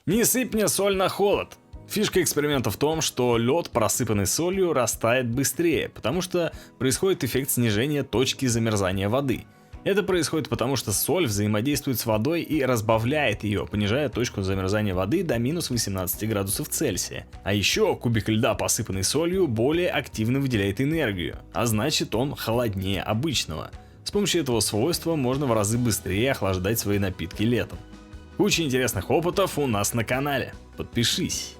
Не сыпь мне соль на холод. Фишка эксперимента в том, что лед, просыпанный солью, растает быстрее, потому что происходит эффект снижения точки замерзания воды. Это происходит потому, что соль взаимодействует с водой и разбавляет ее, понижая точку замерзания воды до минус 18 градусов Цельсия. А еще кубик льда, посыпанный солью, более активно выделяет энергию, а значит он холоднее обычного. С помощью этого свойства можно в разы быстрее охлаждать свои напитки летом. Куча интересных опытов у нас на канале. Подпишись.